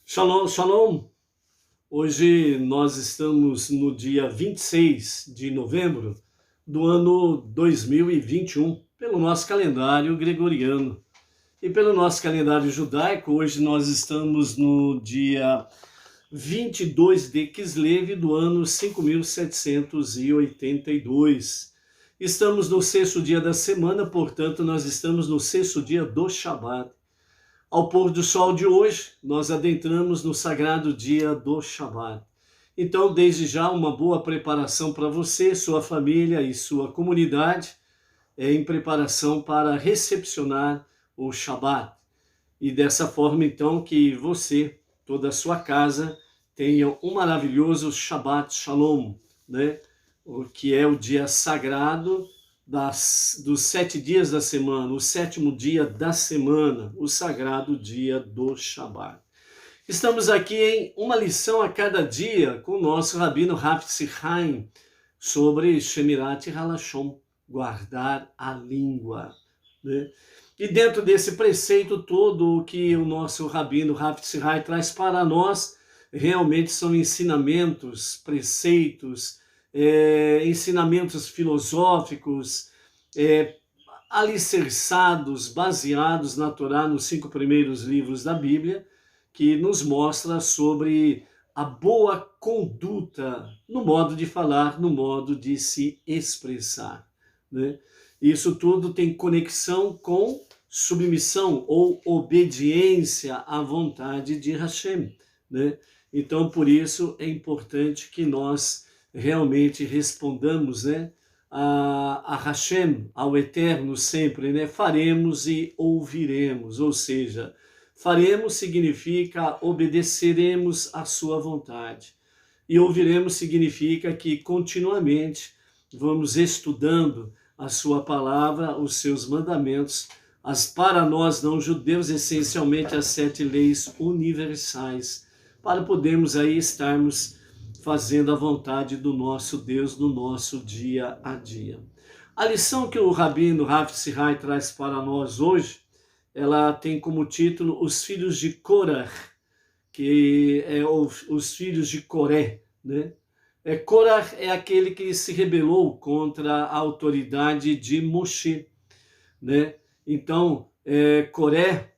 Shalom, shalom. Hoje nós estamos no dia 26 de novembro do ano 2021, pelo nosso calendário gregoriano. E pelo nosso calendário judaico, hoje nós estamos no dia 22 de Kislev do ano 5782. Estamos no sexto dia da semana, portanto nós estamos no sexto dia do Shabat. Ao pôr do sol de hoje, nós adentramos no sagrado dia do Shabat. Então, desde já, uma boa preparação para você, sua família e sua comunidade, em preparação para recepcionar o Shabat. E dessa forma, então, que você, toda a sua casa, tenham um maravilhoso Shabbat Shalom, né? O que é o dia sagrado dos 7 dias da semana, o sétimo dia da semana, o sagrado dia do Shabat. Estamos aqui em uma lição a cada dia com o nosso Rabino Hafetz Haim sobre Shemirat Halashon, guardar a língua, né? E dentro desse preceito todo, o que o nosso Rabino Hafetz Haim traz para nós, realmente são ensinamentos, preceitos, ensinamentos filosóficos, alicerçados, baseados na Torá, nos 5 primeiros livros da Bíblia, que nos mostra sobre a boa conduta no modo de falar, no modo de se expressar, né? Isso tudo tem conexão com submissão ou obediência à vontade de Hashem, né? Então, por isso é importante que nós realmente respondamos, né, a Hashem, ao Eterno sempre, né? Faremos e ouviremos, ou seja, faremos significa obedeceremos à sua vontade. E ouviremos significa que continuamente vamos estudando a sua palavra, os seus mandamentos, para nós não judeus, essencialmente as 7 leis universais, para podermos aí estarmos fazendo a vontade do nosso Deus no nosso dia a dia. A lição que o Rabino Hafetz Haim traz para nós hoje, ela tem como título Os Filhos de Korah, que é os filhos de Coré, né? Korah é aquele que se rebelou contra a autoridade de Moshe, né? Então, Coré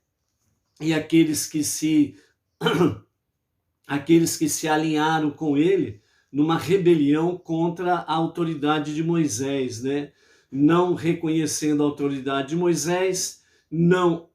e aqueles que se alinharam com ele numa rebelião contra a autoridade de Moisés, né? Não reconhecendo a autoridade de Moisés, não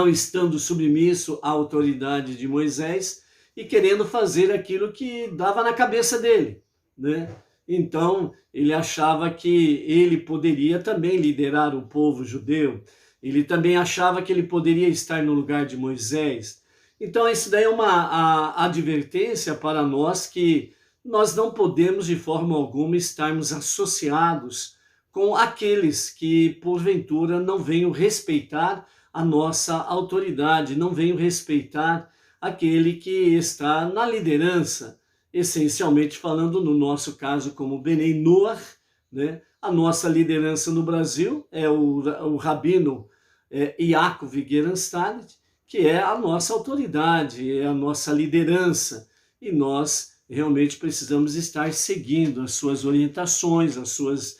estando submisso à autoridade de Moisés e querendo fazer aquilo que dava na cabeça dele, né? Então, ele achava que ele poderia também liderar o povo judeu, ele também achava que ele poderia estar no lugar de Moisés. Então, isso daí é uma advertência para nós que nós não podemos de forma alguma estarmos associados com aqueles que, porventura, não venham respeitar a nossa autoridade, não venham respeitar aquele que está na liderança, essencialmente falando, no nosso caso, como Benei Noach, né? A nossa liderança no Brasil é o Rabino Yaakov Gerenstadt, que é a nossa autoridade, é a nossa liderança, e nós realmente precisamos estar seguindo as suas orientações, as suas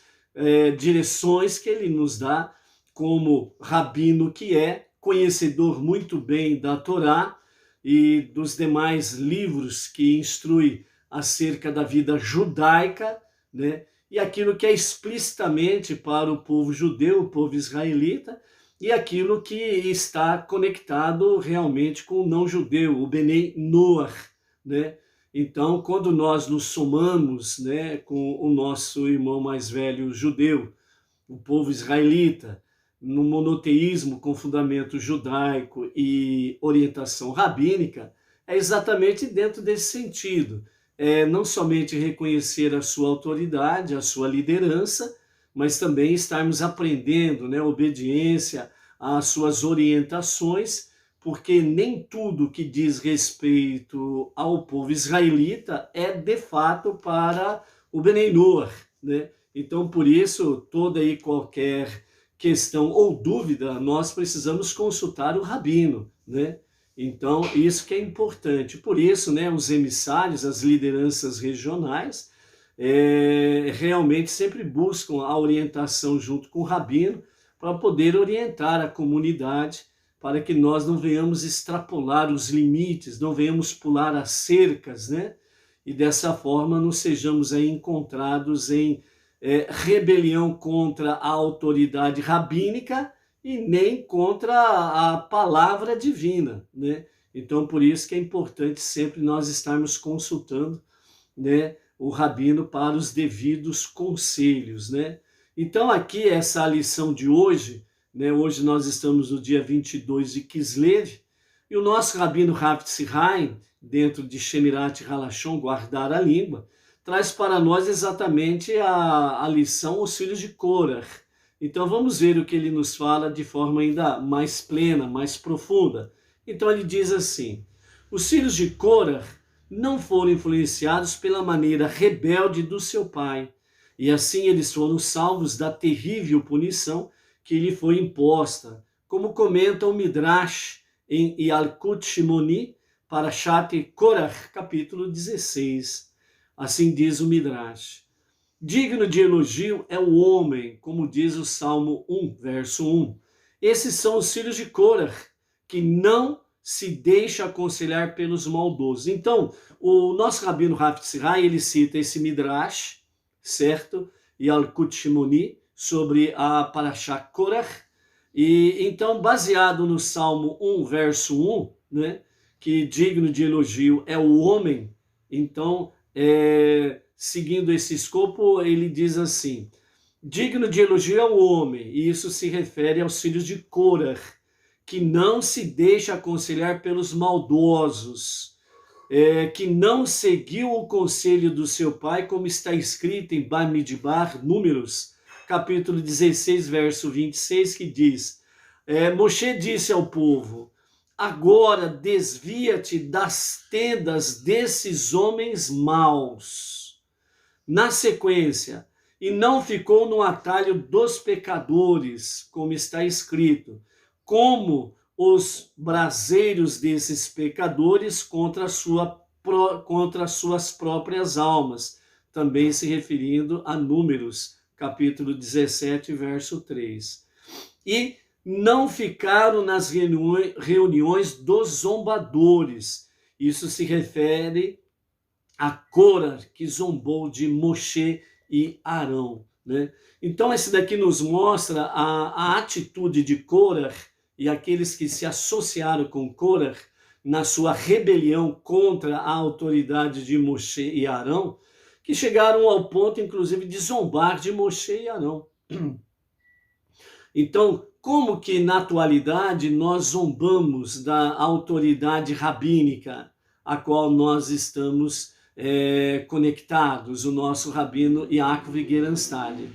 direções que ele nos dá como rabino que é, conhecedor muito bem da Torá e dos demais livros que instrui acerca da vida judaica, né? E aquilo que é explicitamente para o povo judeu, o povo israelita, e aquilo que está conectado realmente com o não-judeu, o Benei Noach, né? Então, quando nós nos somamos, né, com o nosso irmão mais velho judeu, o povo israelita, no monoteísmo com fundamento judaico e orientação rabínica, é exatamente dentro desse sentido. Não somente reconhecer a sua autoridade, a sua liderança, mas também estarmos aprendendo, né, obediência às suas orientações, porque nem tudo que diz respeito ao povo israelita é de fato para o Benei Noach, né? Então, por isso, toda e qualquer questão ou dúvida, nós precisamos consultar o rabino, né? Então, isso que é importante. Por isso, né, os emissários, as lideranças regionais, realmente sempre buscam a orientação junto com o rabino para poder orientar a comunidade, para que nós não venhamos extrapolar os limites, não venhamos pular as cercas, né? E dessa forma não sejamos aí encontrados em rebelião contra a autoridade rabínica e nem contra a palavra divina, né? Então, por isso que é importante sempre nós estarmos consultando, né, o rabino para os devidos conselhos, né? Então, aqui, essa lição de hoje, né, hoje nós estamos no dia 22 de Kislev, e o nosso rabino Rav Tzvi Haim, dentro de Shemirat Halashon, guardar a língua, traz para nós exatamente a lição Os Filhos de Korach. Então vamos ver o que ele nos fala de forma ainda mais plena, mais profunda. Então ele diz assim: os filhos de Korach não foram influenciados pela maneira rebelde do seu pai, e assim eles foram salvos da terrível punição que lhe foi imposta, como comenta o Midrash em Yalkut Shimoni, Parashat Korach, capítulo 16. Assim diz o Midrash. Digno de elogio é o homem, como diz o Salmo 1, verso 1. Esses são os filhos de Korach, que não se deixa aconselhar pelos maldosos. Então, o nosso rabino Rav Tzvi Haim, ele cita esse Midrash, certo? E Yalkut Shimoni, sobre a Parashat Korach. E então, baseado no Salmo 1, verso 1, né, que digno de elogio é o homem, então, seguindo esse escopo, ele diz assim: digno de elogio é o homem, e isso se refere aos filhos de Korach, que não se deixa aconselhar pelos maldosos, que não seguiu o conselho do seu pai, como está escrito em Bamidbar, Números, capítulo 16, verso 26, que diz: Moshe disse ao povo: agora desvia-te das tendas desses homens maus. Na sequência, e não ficou no atalho dos pecadores, como está escrito, como os braseiros desses pecadores contra suas próprias almas, também se referindo a Números, capítulo 17, verso 3. E não ficaram nas reuniões dos zombadores. Isso se refere a Korach, que zombou de Moshe e Arão, né? Então, esse daqui nos mostra a atitude de Korach e aqueles que se associaram com Korach na sua rebelião contra a autoridade de Moshe e Arão, que chegaram ao ponto, inclusive, de zombar de Moshe e Arão. Então, como que na atualidade nós zombamos da autoridade rabínica a qual nós estamos conectados, o nosso rabino Yaakov Geranstad?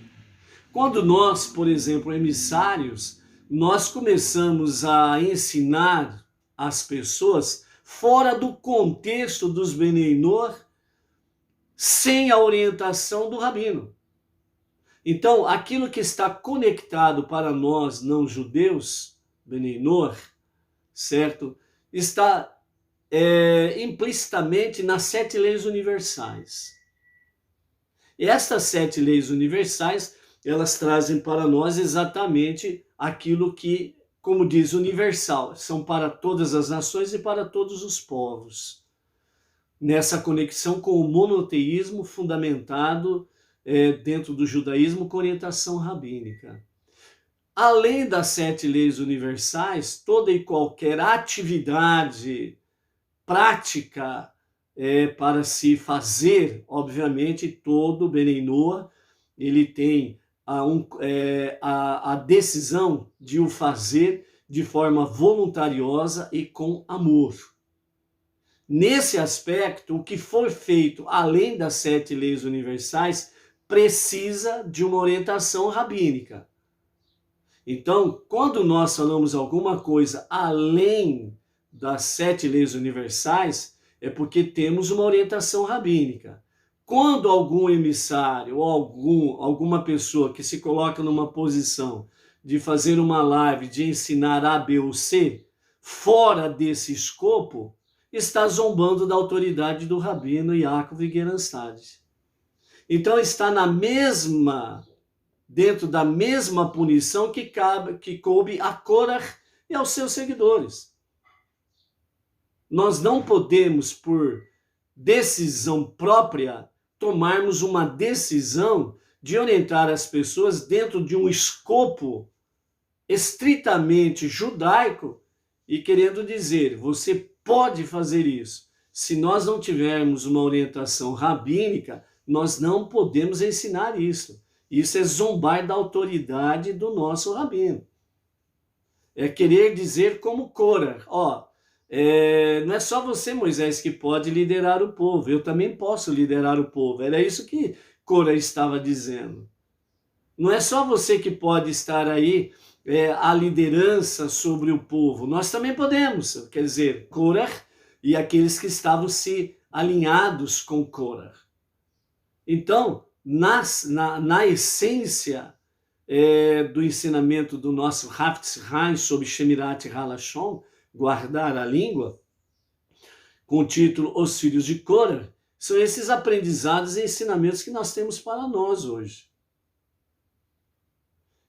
Quando nós, por exemplo, emissários, nós começamos a ensinar as pessoas fora do contexto dos Benei Noach, sem a orientação do rabino. Então, aquilo que está conectado para nós não-judeus, Benei Noach, certo? Está implicitamente nas 7 leis universais. E estas 7 leis universais, elas trazem para nós exatamente aquilo que, como diz, universal, são para todas as nações e para todos os povos. Nessa conexão com o monoteísmo fundamentado dentro do judaísmo com orientação rabínica. Além das 7 leis universais, toda e qualquer atividade prática para se fazer, obviamente, todo Benei Noach, ele tem a decisão de o fazer de forma voluntariosa e com amor. Nesse aspecto, o que for feito além das 7 leis universais precisa de uma orientação rabínica. Então, quando nós falamos alguma coisa além das 7 leis universais, é porque temos uma orientação rabínica. Quando algum emissário ou alguma pessoa que se coloca numa posição de fazer uma live, de ensinar A, B ou C, fora desse escopo, está zombando da autoridade do rabino Yaakov Gerenstad. Então está dentro da mesma punição que coube a Korah e aos seus seguidores. Nós não podemos, por decisão própria, tomarmos uma decisão de orientar as pessoas dentro de um escopo estritamente judaico e querendo dizer, você pode fazer isso. Se nós não tivermos uma orientação rabínica, nós não podemos ensinar isso. Isso é zombar da autoridade do nosso rabino. É querer dizer como Korah, não é só você, Moisés, que pode liderar o povo, eu também posso liderar o povo. Era isso que Korah estava dizendo. Não é só você que pode estar aí a liderança sobre o povo, nós também podemos, quer dizer, Korah e aqueles que estavam se alinhados com Korah. Então, na essência do ensinamento do nosso Hafetz Haim sobre Shemirat HaLashon, guardar a língua, com o título Os Filhos de Korah, são esses aprendizados e ensinamentos que nós temos para nós hoje.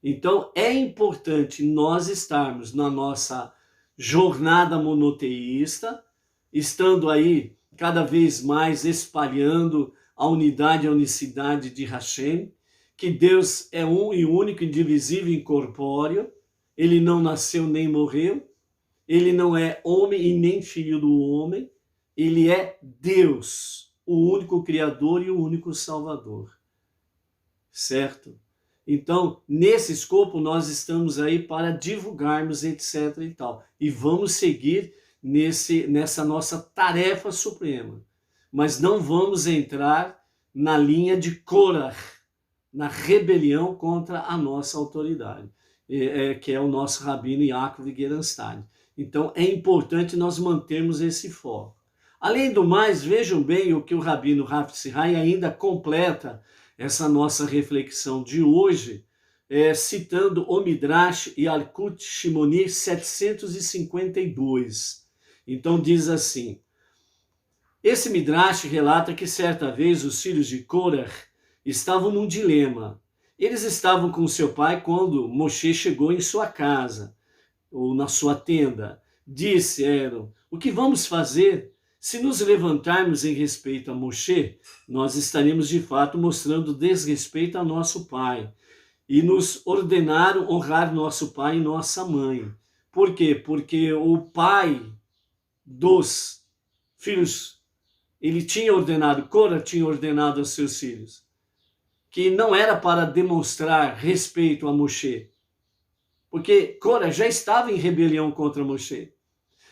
Então, é importante nós estarmos na nossa jornada monoteísta, estando aí cada vez mais espalhando a unidade e a unicidade de Hashem, que Deus é um e único, indivisível e incorpóreo, ele não nasceu nem morreu, ele não é homem e nem filho do homem, ele é Deus, o único Criador e o único Salvador. Certo? Então, nesse escopo, nós estamos aí para divulgarmos, etc. e tal. E vamos seguir nessa nossa tarefa suprema. Mas não vamos entrar na linha de Korah, na rebelião contra a nossa autoridade, que é o nosso rabino Yaakov Gerenstad. Então, é importante nós mantermos esse foco. Além do mais, vejam bem o que o rabino Hafetz Haim ainda completa essa nossa reflexão de hoje, citando o Midrash Yalkut Shimoni 752. Então diz assim, esse Midrash relata que certa vez os filhos de Korah estavam num dilema. Eles estavam com seu pai quando Moshe chegou em sua casa, ou na sua tenda. Disseram, o que vamos fazer? Se nos levantarmos em respeito a Moshe, nós estaremos de fato mostrando desrespeito a nosso pai. E nos ordenaram honrar nosso pai e nossa mãe. Por quê? Porque o pai dos filhos, ele tinha ordenado, Korah tinha ordenado aos seus filhos, que não era para demonstrar respeito a Moshe, porque Korah já estava em rebelião contra Moshe.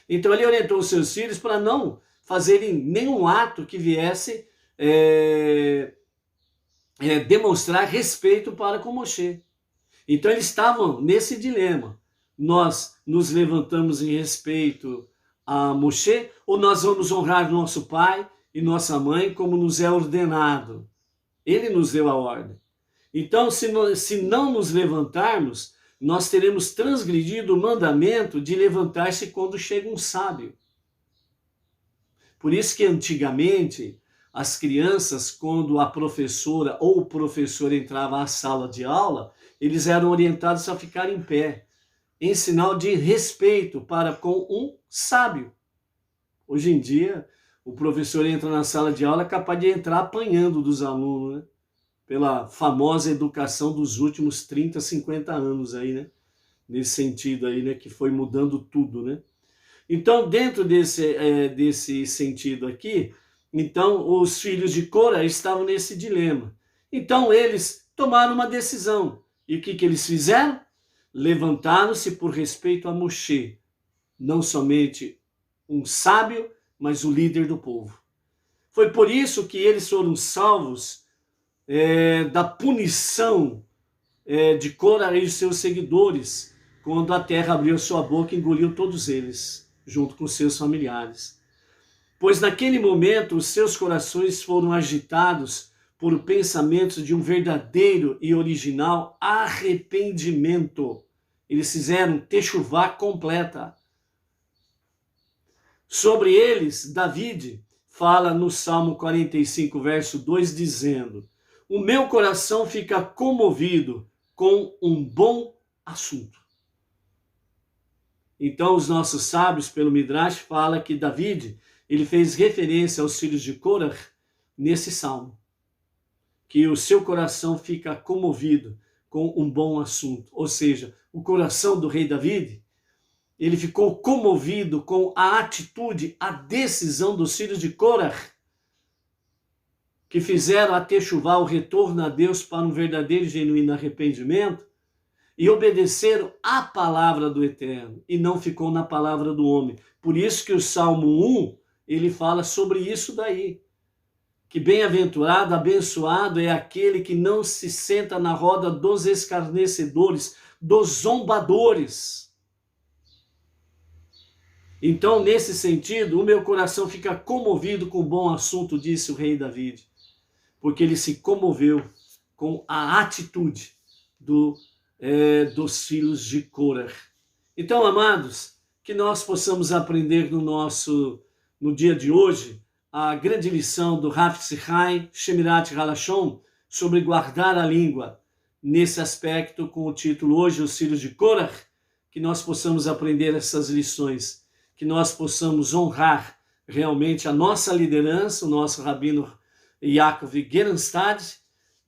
Então ele orientou os seus filhos para não fazerem nenhum ato que viesse demonstrar respeito para com Moshe. Então eles estavam nesse dilema. Nós nos levantamos em respeito a Moshe ou nós vamos honrar nosso pai e nossa mãe como nos é ordenado? Ele nos deu a ordem. Então, se não nos levantarmos, nós teremos transgredido o mandamento de levantar-se quando chega um sábio. Por isso que antigamente as crianças, quando a professora ou o professor entrava à sala de aula, eles eram orientados a ficar em pé, em sinal de respeito para com um sábio. Hoje em dia, o professor entra na sala de aula, é capaz de entrar apanhando dos alunos, né? Pela famosa educação dos últimos 30, 50 anos aí, né? Nesse sentido aí, né? Que foi mudando tudo, né? Então, dentro desse sentido aqui, então os filhos de Korah estavam nesse dilema. Então, eles tomaram uma decisão. E o que eles fizeram? Levantaram-se por respeito a Moshe, não somente um sábio, mas o líder do povo. Foi por isso que eles foram salvos da punição de Korah e seus seguidores, quando a terra abriu sua boca e engoliu todos eles, junto com seus familiares. Pois naquele momento os seus corações foram agitados por pensamentos de um verdadeiro e original arrependimento. Eles fizeram techuvá completa. Sobre eles, David fala no Salmo 45, verso 2, dizendo: o meu coração fica comovido com um bom assunto. Então, os nossos sábios, pelo Midrash, fala que David, ele fez referência aos filhos de Korah nesse salmo, que o seu coração fica comovido com um bom assunto. Ou seja, o coração do rei David, ele ficou comovido com a atitude, a decisão dos filhos de Korah, que fizeram a Teshuvá, o retorno a Deus para um verdadeiro e genuíno arrependimento, e obedeceram à palavra do Eterno, e não ficou na palavra do homem. Por isso que o Salmo 1, ele fala sobre isso daí, que bem-aventurado, abençoado é aquele que não se senta na roda dos escarnecedores, dos zombadores. Então, nesse sentido, o meu coração fica comovido com o bom assunto, disse o rei David, porque ele se comoveu com a atitude dos filhos de Korah. Então, amados, que nós possamos aprender no dia de hoje a grande lição do Hafetz Chaim Shemirat Halashon sobre guardar a língua, nesse aspecto com o título hoje, Os Filhos de Korah, que nós possamos aprender essas lições, que nós possamos honrar realmente a nossa liderança, o nosso Rabino Yaakov Gerenstad,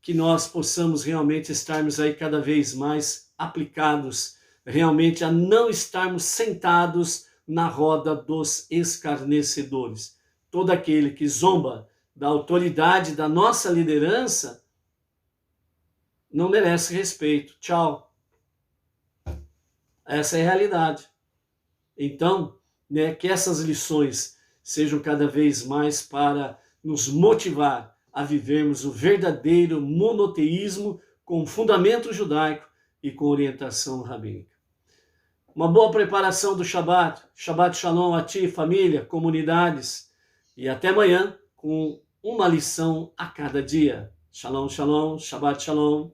que nós possamos realmente estarmos aí cada vez mais aplicados, realmente a não estarmos sentados na roda dos escarnecedores. Todo aquele que zomba da autoridade da nossa liderança não merece respeito. Tchau. Essa é a realidade. Então, que essas lições sejam cada vez mais para nos motivar a vivermos o verdadeiro monoteísmo com fundamento judaico e com orientação rabínica. Uma boa preparação do Shabbat. Shabbat Shalom a ti, família, comunidades. E até amanhã com uma lição a cada dia. Shalom, shalom, Shabbat Shalom.